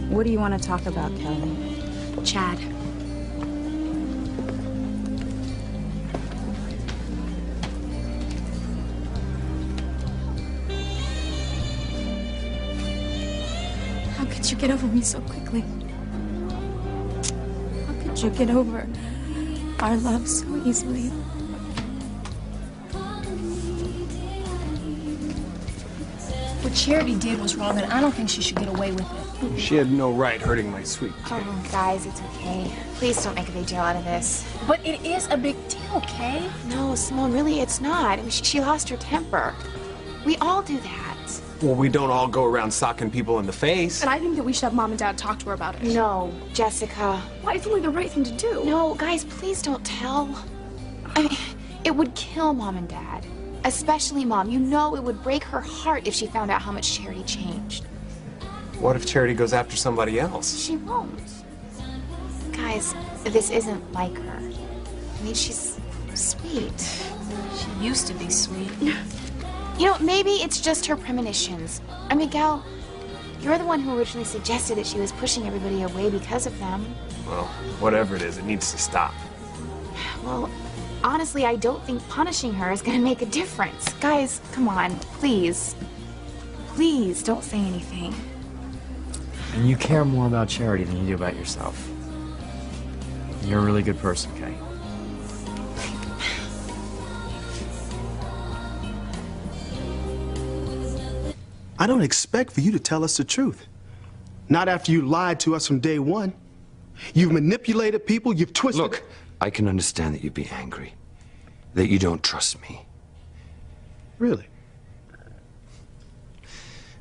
What do you want to talk about, Kelly? Chad. How could you get over me so quickly? How could you get over our love so easily? What Charity did was wrong, and I don't think she should get away with it. She had no right hurting my sweet kid. Oh, guys, it's okay. Please don't make a big deal out of this. But it is a big deal, Kay. No, Simone, really, it's not. I mean, she lost her temper. We all do that. Well, we don't all go around socking people in the face. And I think that we should have Mom and Dad talk to her about it. No, Jessica. Why? It's only the right thing to do. No, guys, please don't tell. I mean, it would kill Mom and Dad. Especially Mom. You know it would break her heart if she found out how much Charity changed. What if Charity goes after somebody else? She won't. Guys, this isn't like her. I mean, she's sweet. She used to be sweet. You know, maybe it's just her premonitions. I mean, Miguel, you're the one who originally suggested that she was pushing everybody away because of them. Well, whatever it is, it needs to stop. Well, honestly, I don't think punishing her is going to make a difference. Guys, come on, please. Please don't say anything. And you care more about Charity than you do about yourself. You're a really good person, Kay. I don't expect for you to tell us the truth. Not after you lied to us from day one. You've manipulated people, you've twisted... Look, I can understand that you'd be angry, that you don't trust me. Really?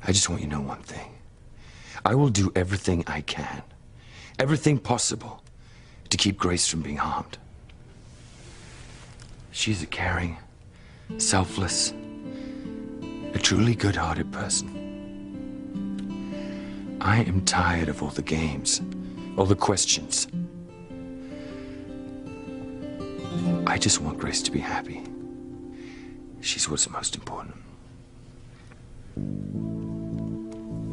I just want you to know one thing. I will do everything I can, everything possible, to keep Grace from being harmed. She's a caring, selfless, a truly good-hearted person. I am tired of all the games, all the questions. I just want Grace to be happy. She's what's most important.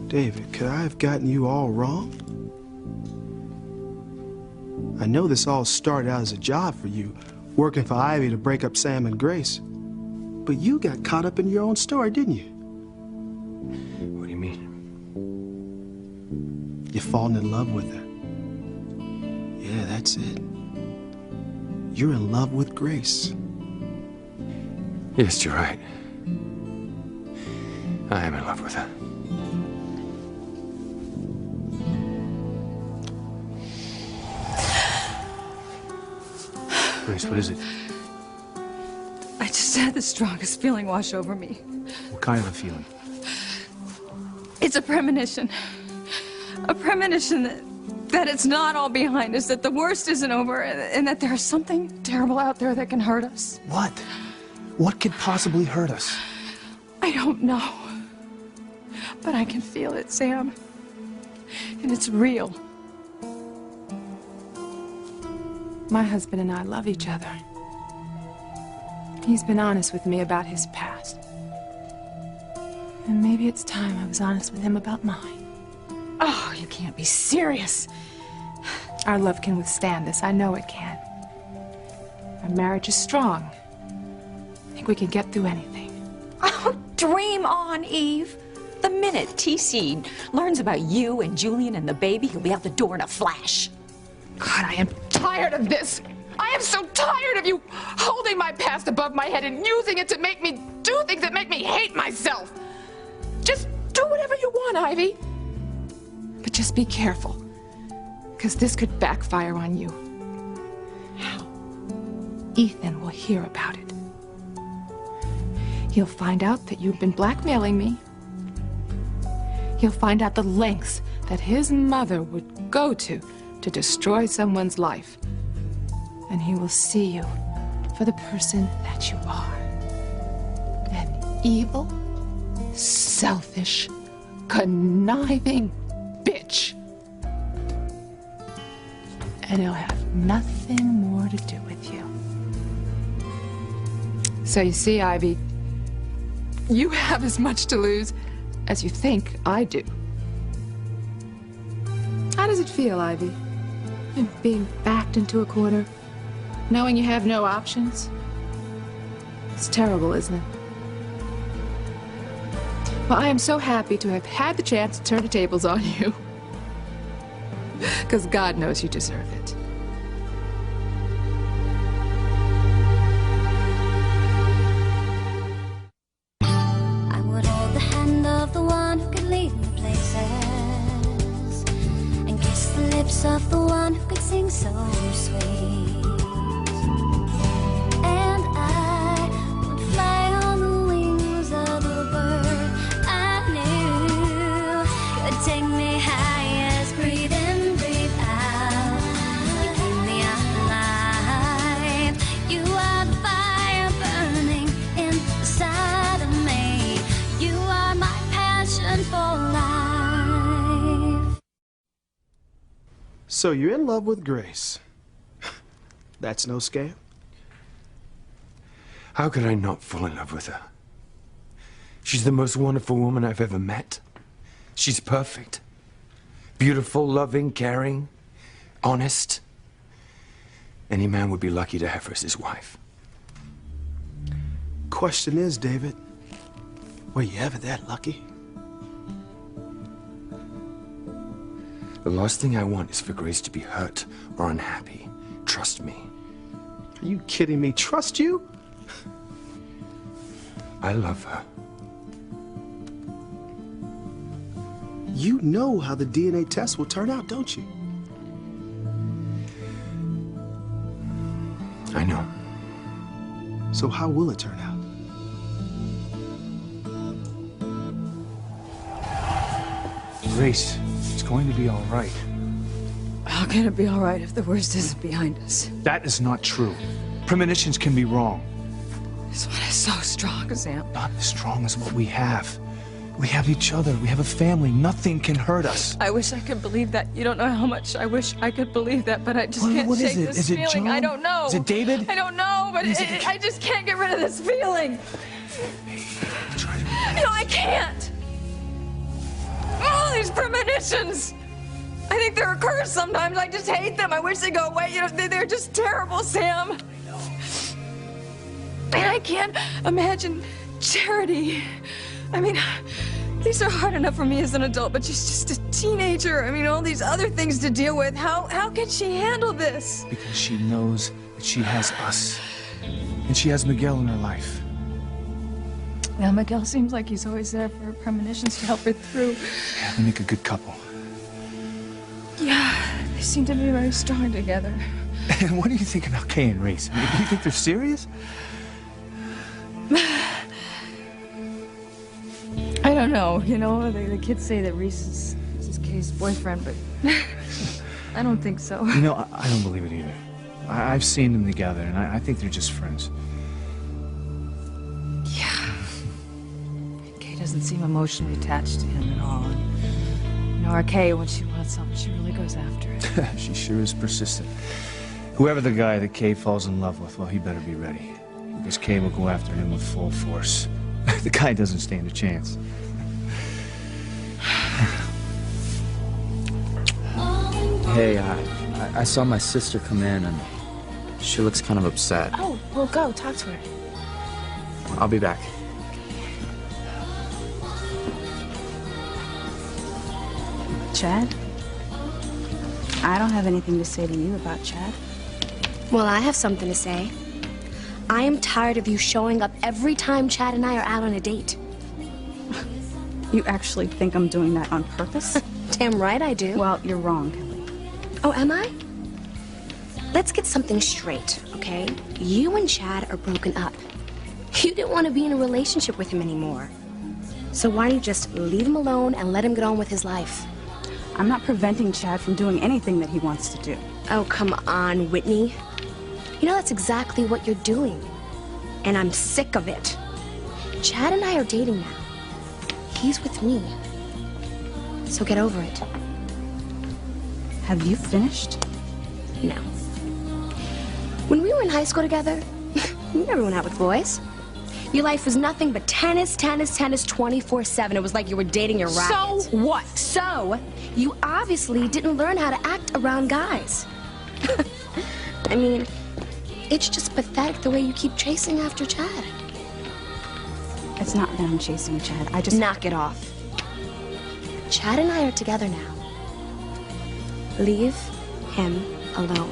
David, could I have gotten you all wrong? I know this all started out as a job for you, working for Ivy to break up Sam and Grace. But you got caught up in your own story, didn't you? What do you mean? You've fallen in love with her. Yeah, that's it. You're in love with Grace. Yes, you're right. I am in love with her. Grace, what is it? I just had the strongest feeling wash over me. What kind of a feeling? It's a premonition. A premonition that it's not all behind us, that the worst isn't over, and that there's something terrible out there that can hurt us. What? What could possibly hurt us? I don't know. But I can feel it, Sam. And it's real. My husband and I love each other. He's been honest with me about his past. And maybe it's time I was honest with him about mine. Oh, you can't be serious. Our love can withstand this. I know it can. Our marriage is strong. I think we can get through anything. Oh, dream on, Eve. The minute TC learns about you and Julian and the baby, he'll be out the door in a flash. God, I am tired of this. I am so tired of you holding my past above my head and using it to make me do things that make me hate myself. Just do whatever you want, Ivy. But just be careful, because this could backfire on you. How? Ethan will hear about it. He'll find out that you've been blackmailing me. He'll find out the lengths that his mother would go to destroy someone's life. And he will see you for the person that you are. An evil, selfish, conniving bitch. And he'll have nothing more to do with you. So you see, Ivy, you have as much to lose as you think I do. does it feel, Ivy? Being backed into a corner, knowing you have no options? It's terrible, isn't it? Well, I am so happy to have had the chance to turn the tables on you. Because God knows you deserve it. I would hold the hand of the one who could lead me places, and kiss the lips of the one who could sing so sweet. And I would fly on the wings of the bird I knew could take me highest. Breathe in, breathe out. You keep me alive. You are the fire burning inside of me. You are my passion for life. So you're in love with Grace. That's no scam? How could I not fall in love with her? She's the most wonderful woman I've ever met. She's perfect. Beautiful, loving, caring, honest. Any man would be lucky to have her as his wife. Question is, David, were you ever that lucky? The last thing I want is for Grace to be hurt or unhappy. Trust me. Are you kidding me? Trust you? I love her. You know how the DNA test will turn out, don't you? I know. So how will it turn out? Grace, it's going to be all right. How can it be all right if the worst isn't behind us? That is not true. Premonitions can be wrong. This one is so strong, Sam. Not as strong as what we have. We have each other. We have a family. Nothing can hurt us. I wish I could believe that. You don't know how much I wish I could believe that, but I just can't what shake is it? this Is it feeling. John? I don't know. Is it David? I don't know, but I just can't get rid of this feeling. No, I can't. All these premonitions. I think they're a curse sometimes. I just hate them. I wish they'd go away. You know, they're just terrible, Sam. I know. And I can't imagine Charity. I mean, these are hard enough for me as an adult, but she's just a teenager. I mean, all these other things to deal with. How can she handle this? Because she knows that she has us. And she has Miguel in her life. Well, Miguel seems like he's always there for her premonitions to help her through. Yeah, they make a good couple. Yeah, they seem to be very strong together. And what do you think about Kay and Reese? I mean, do you think they're serious? I don't know. You know, the kids say that Reese is Kay's boyfriend, but I don't think so. You know, I don't believe it either. I've seen them together, and I think they're just friends. Yeah. Kay doesn't seem emotionally attached to him at all. And, you know, our Kay, when she wants something, she really goes after it. She sure is persistent. Whoever the guy that Kay falls in love with, well, he better be ready. Because Kay will go after him with full force. The guy doesn't stand a chance. Hey, I saw my sister come in, and she looks kind of upset. Oh, well, go. Talk to her. I'll be back. Chad? I don't have anything to say to you about Chad. Well, I have something to say. I am tired of you showing up every time Chad and I are out on a date. You actually think I'm doing that on purpose? Damn right I do. Well, you're wrong, Kelly. Oh, am I? Let's get something straight, okay? You and Chad are broken up. You didn't want to be in a relationship with him anymore. So why don't you just leave him alone and let him get on with his life? I'm not preventing Chad from doing anything that he wants to do. Oh, come on, Whitney. You know, that's exactly what you're doing. And I'm sick of it. Chad and I are dating now. He's with me. So get over it. Have you finished? No. When we were in high school together, we never went out with boys. Your life was nothing but tennis, tennis, tennis 24/7. It was like you were dating your racket. So what? So, you obviously didn't learn how to act around guys. I mean, it's just pathetic the way you keep chasing after Chad. It's not that I'm chasing Chad. I just... Knock it off. Chad and I are together now. Leave him alone.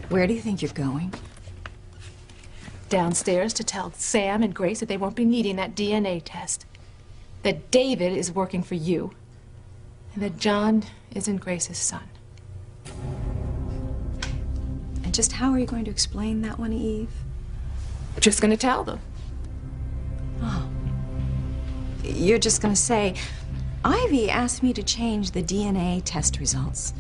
Where do you think you're going? Downstairs to tell Sam and Grace that they won't be needing that DNA test. That David is working for you. And that John isn't Grace's son. And just how are you going to explain that one, Eve? Just gonna tell them. Oh. You're just gonna say, Ivy asked me to change the DNA test results.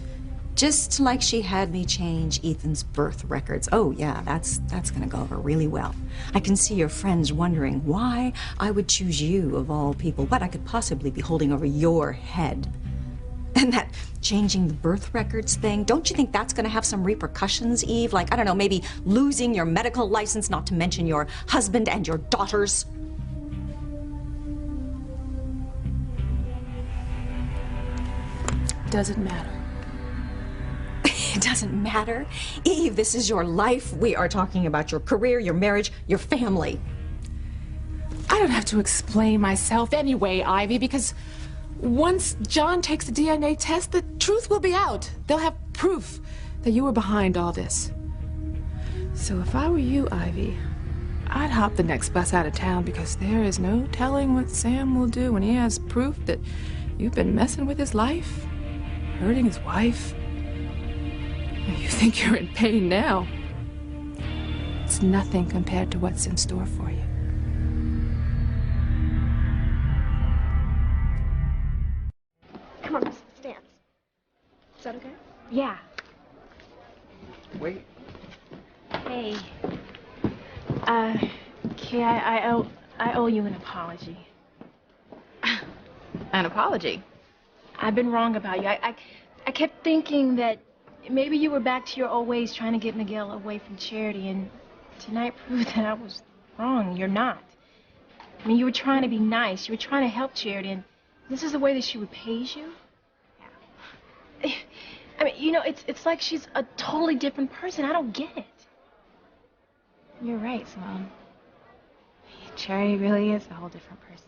Just like she had me change Ethan's birth records. Oh, yeah, that's gonna go over really well. I can see your friends wondering why I would choose you, of all people, what I could possibly be holding over your head. And that changing the birth records thing, don't you think that's gonna have some repercussions, Eve? Like, I don't know, maybe losing your medical license, not to mention your husband and your daughters? Doesn't matter. It doesn't matter. Eve, this is your life. We are talking about your career, your marriage, your family. I don't have to explain myself anyway, Ivy, because once John takes the DNA test, the truth will be out. They'll have proof that you were behind all this. So if I were you, Ivy, I'd hop the next bus out of town, because there is no telling what Sam will do when he has proof that you've been messing with his life, hurting his wife. You think you're in pain now. It's nothing compared to what's in store for you. Come on, let's dance. Is that okay? Yeah. Wait. Hey. Kay, I owe you an apology. An apology? I've been wrong about you. I kept thinking that maybe you were back to your old ways trying to get Miguel away from Charity, and tonight proved that I was wrong. You're not. I mean, you were trying to be nice. You were trying to help Charity, and this is the way that she repays you? Yeah. I mean, you know, it's like she's a totally different person. I don't get it. You're right, Sloan. Charity really is a whole different person.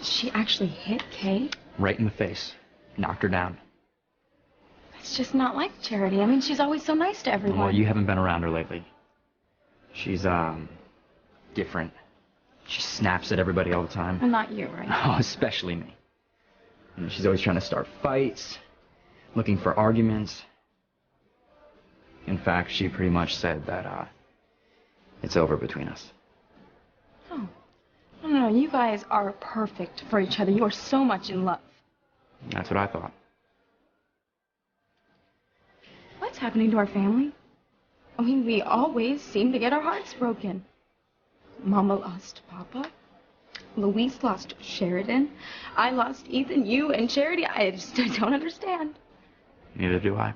She actually hit Kay? Right in the face. Knocked her down. It's just not like Charity. I mean, she's always so nice to everyone. Well, you haven't been around her lately. She's, different. She snaps at everybody all the time. Well, not you, right? Oh, especially me. And she's always trying to start fights, looking for arguments. In fact, she pretty much said that, it's over between us. Oh. No, you guys are perfect for each other. You are so much in love. That's what I thought. What's happening to our family? I mean, we always seem to get our hearts broken. Mama lost Papa. Luis lost Sheridan. I lost Ethan, you, and Charity. I don't understand. Neither do I.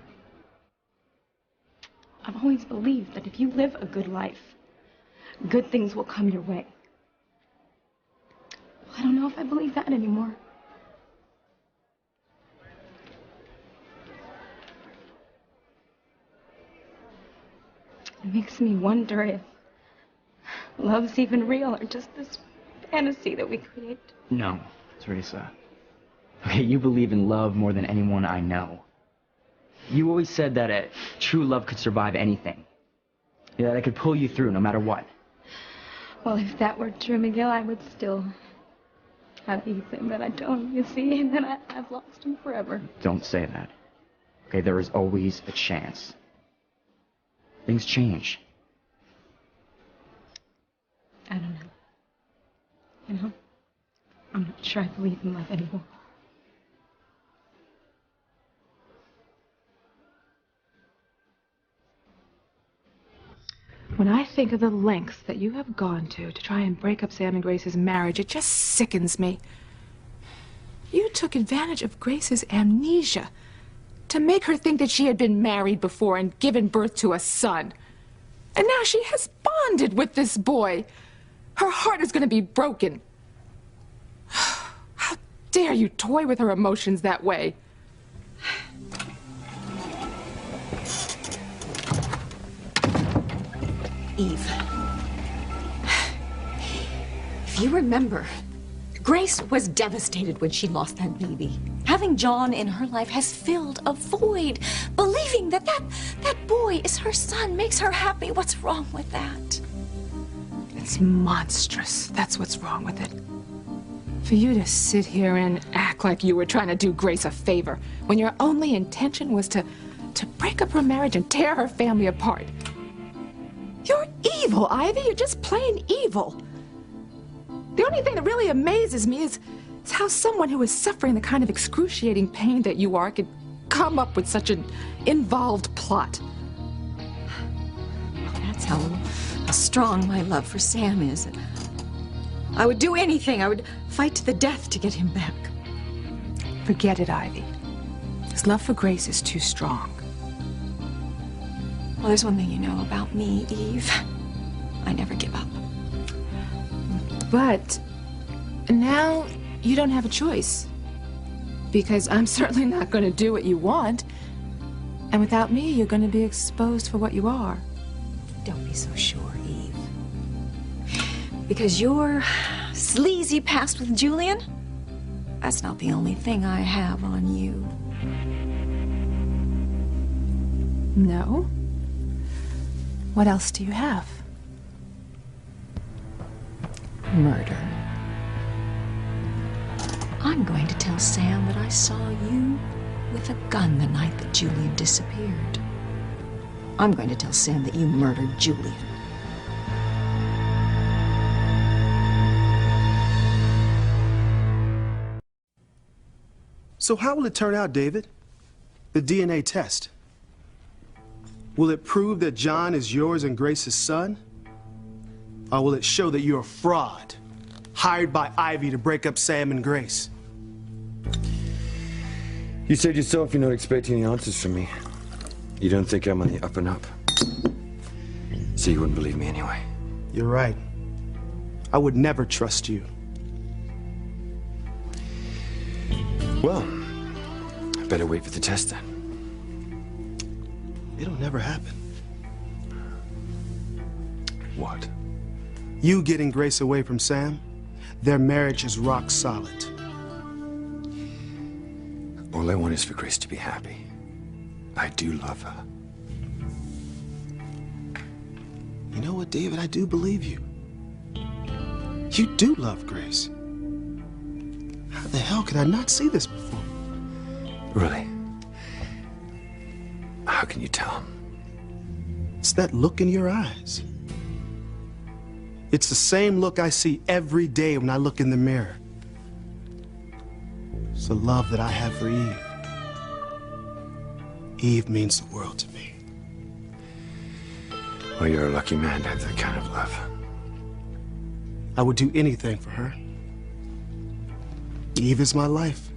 I've always believed that if you live a good life, good things will come your way. I don't know if I believe that anymore. It makes me wonder if love's even real or just this fantasy that we create. No, Teresa. Okay, you believe in love more than anyone I know. You always said that a true love could survive anything. Yeah, that it could pull you through no matter what. Well, if that were true, Miguel, I would still have Ethan, but I don't, you see, and then I've lost him forever. Don't say that. Okay, there is always a chance. Things change. I don't know. You know, I'm not sure I believe in love anymore. When I think of the lengths that you have gone to try and break up Sam and Grace's marriage, it just sickens me. You took advantage of Grace's amnesia to make her think that she had been married before and given birth to a son. And now she has bonded with this boy. Her heart is going to be broken. How dare you toy with her emotions that way? Eve, if you remember, Grace was devastated when she lost that baby. Having John in her life has filled a void. Believing that boy is her son makes her happy. What's wrong with that? It's monstrous. That's what's wrong with it. For you to sit here and act like you were trying to do Grace a favor when your only intention was to break up her marriage and tear her family apart. You're evil, Ivy. You're just plain evil. The only thing that really amazes me is how someone who is suffering the kind of excruciating pain that you are could come up with such an involved plot. That's how strong my love for Sam is. I would do anything. I would fight to the death to get him back. Forget it, Ivy. His love for Grace is too strong. Well, there's one thing you know about me, Eve. I never give up. But now you don't have a choice. Because I'm certainly not going to do what you want. And without me, you're going to be exposed for what you are. Don't be so sure, Eve. Because your sleazy past with Julian, that's not the only thing I have on you. No? What else do you have? Murder. I'm going to tell Sam that I saw you with a gun the night that Julian disappeared. I'm going to tell Sam that you murdered Julian. So how will it turn out, David? The DNA test. Will it prove that John is yours and Grace's son? Or will it show that you're a fraud, hired by Ivy to break up Sam and Grace? You said yourself you're not expecting the answers from me. You don't think I'm on the up and up. So you wouldn't believe me anyway. You're right. I would never trust you. Well, I better wait for the test then. It'll never happen. What? You getting Grace away from Sam, their marriage is rock solid. All I want is for Grace to be happy. I do love her. You know what, David? I do believe you. You do love Grace. How the hell could I not see this before? Really? How can you tell? It's that look in your eyes. It's the same look I see every day when I look in the mirror. It's the love that I have for Eve. Eve means the world to me. Well, you're a lucky man to have that kind of love. I would do anything for her. Eve is my life.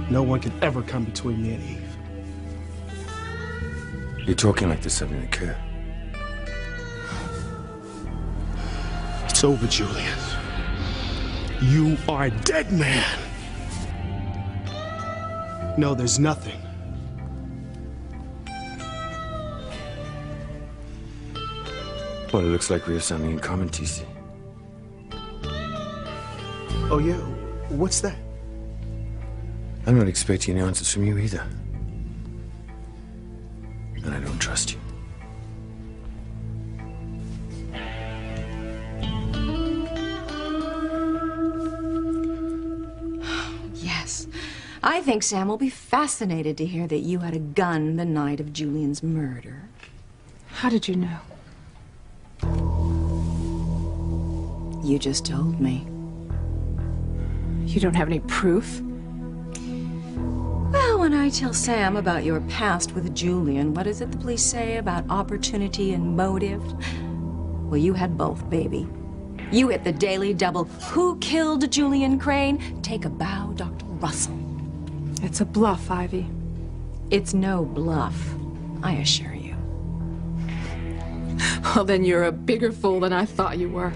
No one can ever come between me and Eve. You're talking like there's something occurred. It's over, Julian. You are a dead man. No, there's nothing. Well, it looks like we have something in common, TC. Oh, yeah? What's that? I'm not expecting any answers from you either. And I don't trust you. Yes. I think Sam will be fascinated to hear that you had a gun the night of Julian's murder. How did you know? You just told me. You don't have any proof? Well, when I tell Sam about your past with Julian, what is it the police say about opportunity and motive? Well, you had both, baby. You at the Daily Double. Who killed Julian Crane? Take a bow, Dr. Russell. It's a bluff, Ivy. It's no bluff, I assure you. Well, then you're a bigger fool than I thought you were.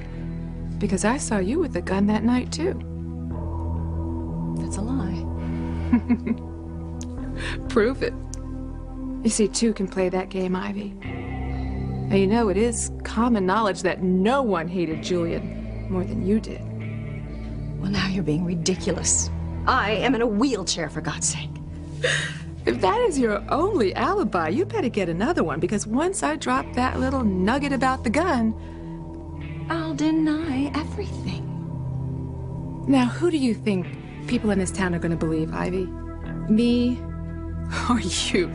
Because I saw you with the gun that night, too. That's a lie. Prove it. You see, two can play that game, Ivy. Now, you know, it is common knowledge that no one hated Julian more than you did. Well, now you're being ridiculous. I am in a wheelchair, for God's sake. If that is your only alibi, you better get another one, because once I drop that little nugget about the gun, I'll deny everything. Now, who do you think people in this town are going to believe, Ivy? Me or you?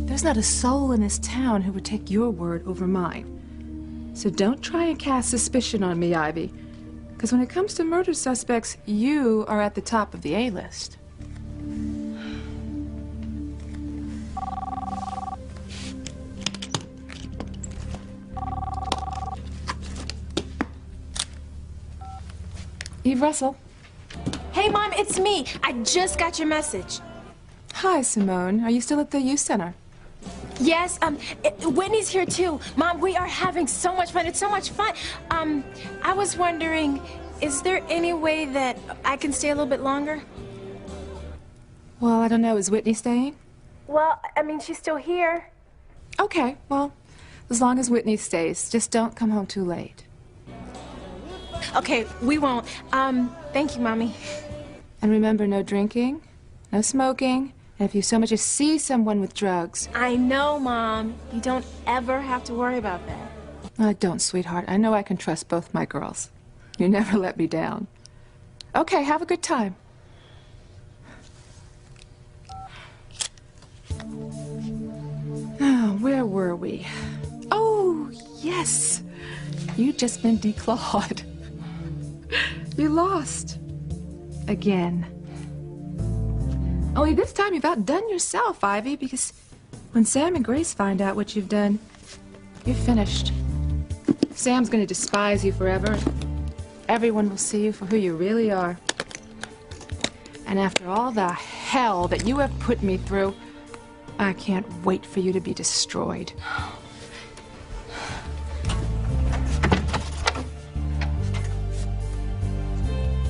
There's not a soul in this town who would take your word over mine. So don't try and cast suspicion on me, Ivy. Because when it comes to murder suspects, you are at the top of the A-list. Eve Russell. Hey, Mom, it's me. I just got your message. Hi, Simone. Are you still at the youth center? Yes, Whitney's here too. Mom, we are having so much fun. It's so much fun. I was wondering is there any way that I can stay a little bit longer? Well, I don't know. Is Whitney staying? Well, I mean, she's still here. Okay, well, as long as Whitney stays, just don't come home too late. Okay, we won't. Thank you, Mommy. And remember, no drinking, no smoking, and if you so much as see someone with drugs... I know, Mom. You don't ever have to worry about that. I don't, sweetheart. I know I can trust both my girls. You never let me down. Okay, have a good time. Oh, where were we? Oh, yes. You'd just been declawed. You lost. Again. Only this time you've outdone yourself, Ivy, because when Sam and Grace find out what you've done, you're finished. Sam's gonna despise you forever. Everyone will see you for who you really are. And after all the hell that you have put me through, I can't wait for you to be destroyed.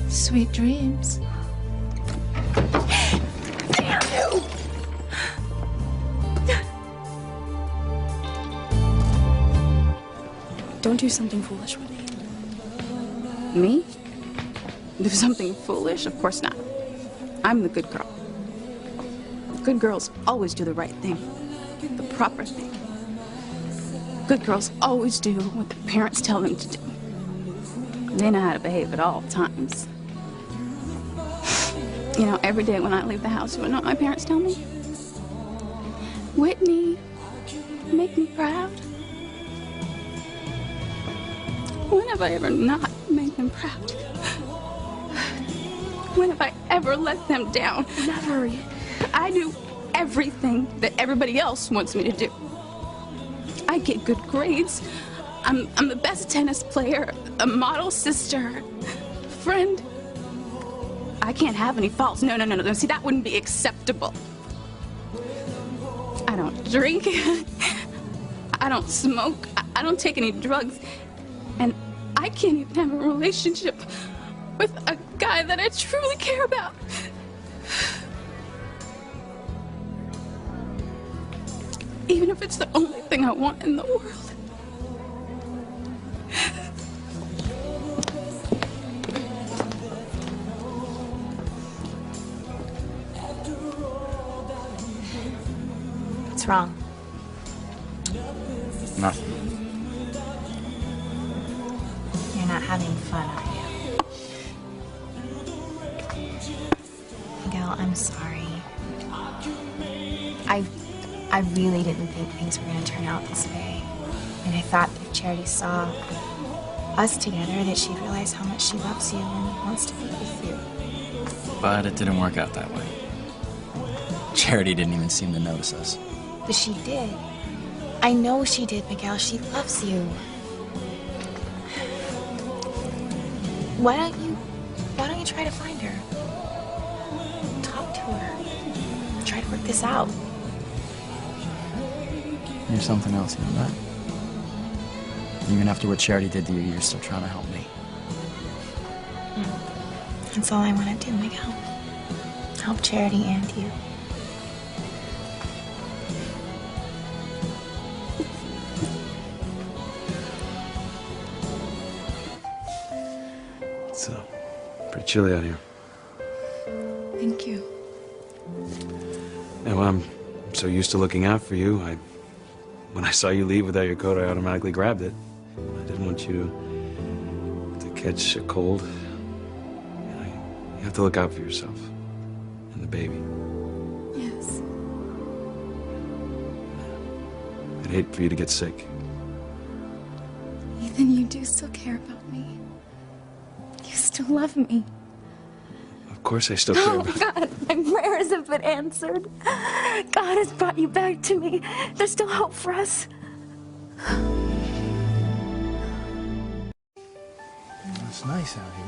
Sweet dreams. Damn you! Don't do something foolish, Whitney. Me? Do something foolish? Of course not. I'm the good girl. Good girls always do the right thing, the proper thing. Good girls always do what their parents tell them to do. They know how to behave at all times. You know, every day when I leave the house, you know what my parents tell me? Whitney, make me proud. When have I ever not made them proud? When have I ever let them down? Never. I do everything that everybody else wants me to do. I get good grades. I'm the best tennis player, a model sister, friend. I can't have any faults. No. See, that wouldn't be acceptable. I don't drink. I don't smoke. I don't take any drugs. And I can't even have a relationship with a guy that I truly care about. Even if it's the only thing I want in the world. What's wrong? Nothing. You're not having fun, are you? Miguel, I'm sorry. I really didn't think things were going to turn out this way. And I thought that if Charity saw us together, that she'd realize how much she loves you and wants to be with you. But it didn't work out that way. Charity didn't even seem to notice us. But she did. I know she did, Miguel. She loves you. Why don't you try to find her? Talk to her. Try to work this out. You're something else, you know that? Even after what Charity did to you, you're still trying to help me. That's all I want to do, Miguel. Help Charity and you. It's pretty chilly out here. Thank you. Yeah, well, I'm so used to looking out for you. When I saw you leave without your coat, I automatically grabbed it. I didn't want you to catch a cold. You have to look out for yourself and the baby. Yes. I'd hate for you to get sick. Ethan, you do still care about me. You still love me. Of course I still care Oh, about God, my prayers have been answered. God has brought you back to me. There's still hope for us. It's nice out here,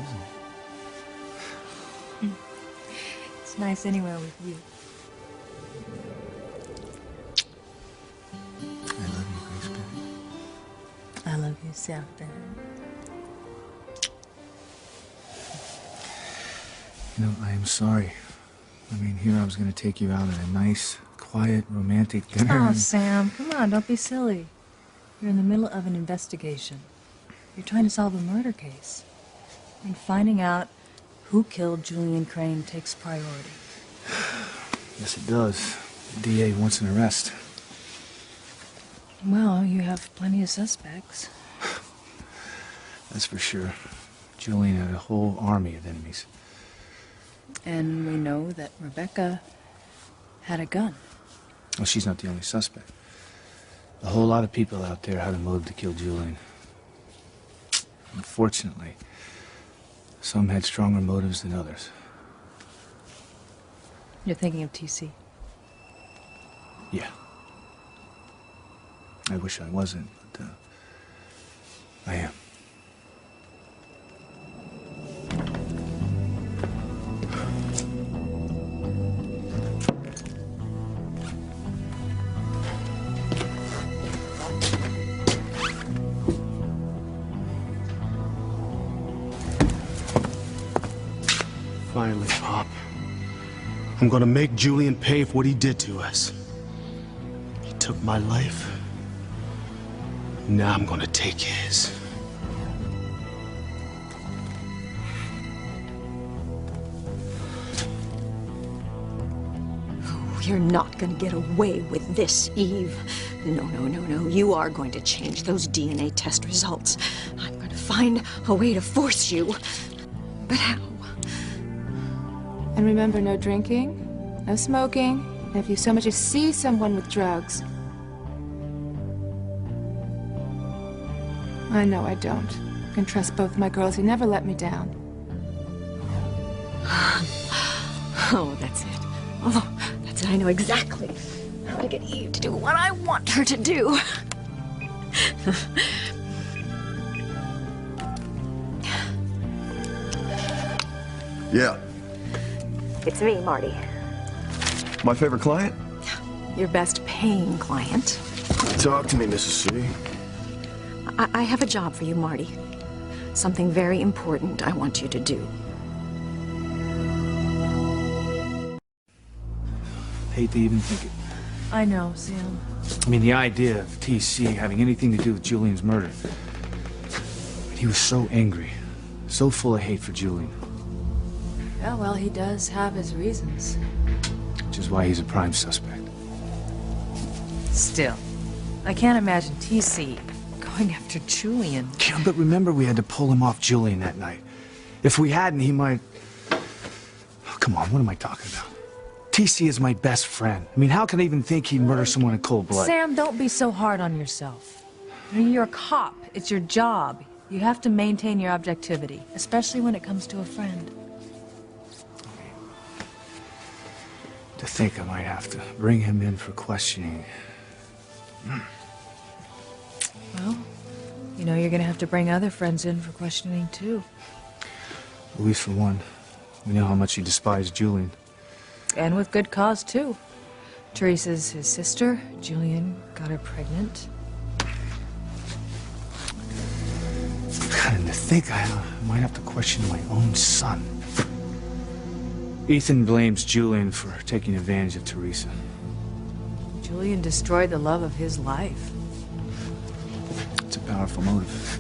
isn't it? It's nice anywhere with you. I love you, Grace Bennett. I love you, Sam Bennett. You know, I am sorry. I mean, here I was going to take you out on a nice, quiet, romantic dinner. Oh, Sam, come on, don't be silly. You're in the middle of an investigation. You're trying to solve a murder case. And finding out who killed Julian Crane takes priority. Yes, it does. The DA wants an arrest. Well, you have plenty of suspects. That's for sure. Julian had a whole army of enemies. And we know that Rebecca had a gun. Well, she's not the only suspect. A whole lot of people out there had a motive to kill Julian. Unfortunately, some had stronger motives than others. You're thinking of TC. Yeah. I wish I wasn't, but I am. Finally, Pop. I'm gonna make Julian pay for what he did to us. He took my life. Now I'm gonna take his. You're not gonna get away with this, Eve. No, no, no, no. You are going to change those DNA test results. I'm gonna find a way to force you. But how? And remember, no drinking, no smoking, and if you so much as see someone with drugs. I know I don't. I can trust both my girls. You never let me down. Oh, that's it. Oh, that's it. I know exactly how to get Eve to do what I want her to do. Yeah. It's me, Marty. My favorite client? Your best paying client. Talk to me, Mrs. C. I have a job for you, Marty. Something very important I want you to do. Hate to even think it. I know, Sam. I mean, the idea of TC having anything to do with Julian's murder. He was so angry, so full of hate for Julian. Yeah, well, he does have his reasons. Which is why he's a prime suspect. Still, I can't imagine TC going after Julian. Yeah, but remember, we had to pull him off Julian that night. If we hadn't, he might... Oh, come on, what am I talking about? TC is my best friend. I mean, how can I even think he'd murder someone in cold blood? Sam, don't be so hard on yourself. I mean, you're a cop. It's your job. You have to maintain your objectivity, especially when it comes to a friend. To think I might have to bring him in for questioning. Well, you know you're gonna have to bring other friends in for questioning, too. Louise, for one, we know how much you despise Julian. And with good cause, too. Teresa's his sister. Julian got her pregnant. And to think I might have to question my own son. Ethan blames Julian for taking advantage of Teresa. Julian destroyed the love of his life. It's a powerful motive.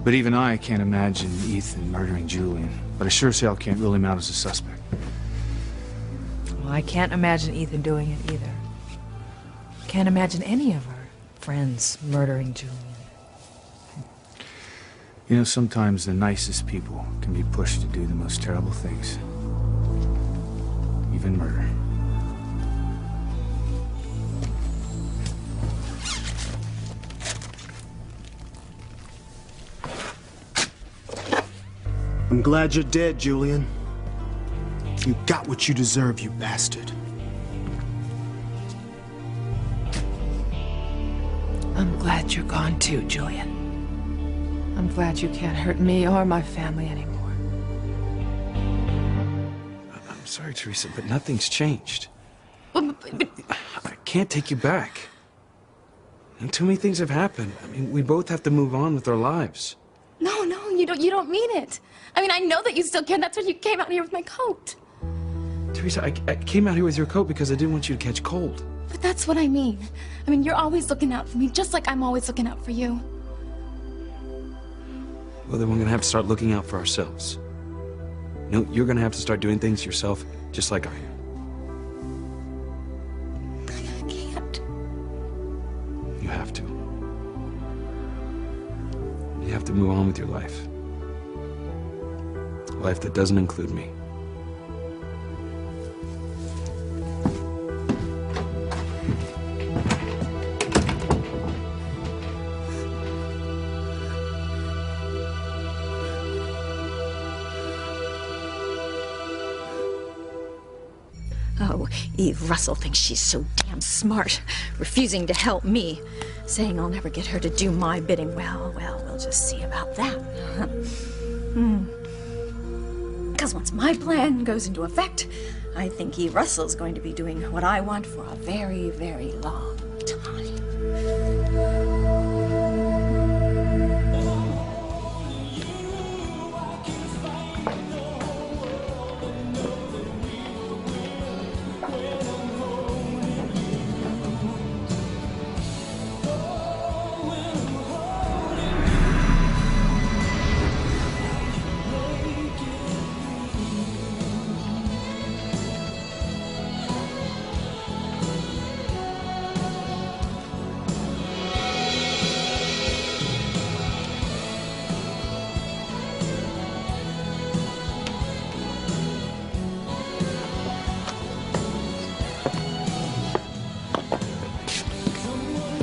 But even I can't imagine Ethan murdering Julian. But I sure as hell can't rule him out as a suspect. Well, I can't imagine Ethan doing it either. Can't imagine any of our friends murdering Julian. You know, sometimes the nicest people can be pushed to do the most terrible things. Even murder. I'm glad you're dead, Julian. You got what you deserve, you bastard. I'm glad you're gone too, Julian. I'm glad you can't hurt me or my family anymore. I'm sorry, Teresa, but nothing's changed. But I can't take you back. And too many things have happened. I mean, we both have to move on with our lives. No, you don't mean it. I mean, I know that you still care. That's why you came out here with my coat. Teresa, I came out here with your coat because I didn't want you to catch cold. But that's what I mean. I mean, you're always looking out for me, just like I'm always looking out for you. Well, then we're gonna have to start looking out for ourselves. No, you're gonna have to start doing things yourself, just like I am. I can't. You have to. You have to move on with your life. A life that doesn't include me. Oh, Eve Russell thinks she's so damn smart, refusing to help me, saying I'll never get her to do my bidding. Well, we'll just see about that. Because once my plan goes into effect, I think Eve Russell's going to be doing what I want for a very, very long time.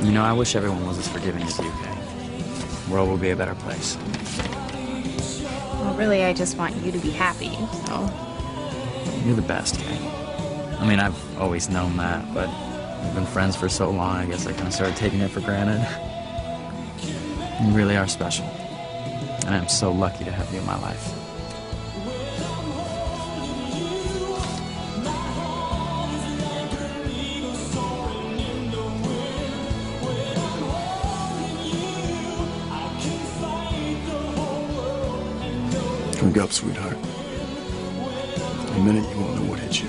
You know, I wish everyone was as forgiving as you, Kay. The world would be a better place. Well, really, I just want you to be happy, so. You're the best, Kay. I mean, I've always known that, but we've been friends for so long, I guess I kind of started taking it for granted. You really are special. And I'm so lucky to have you in my life. Drink up, sweetheart. In a minute, you won't know what hit you.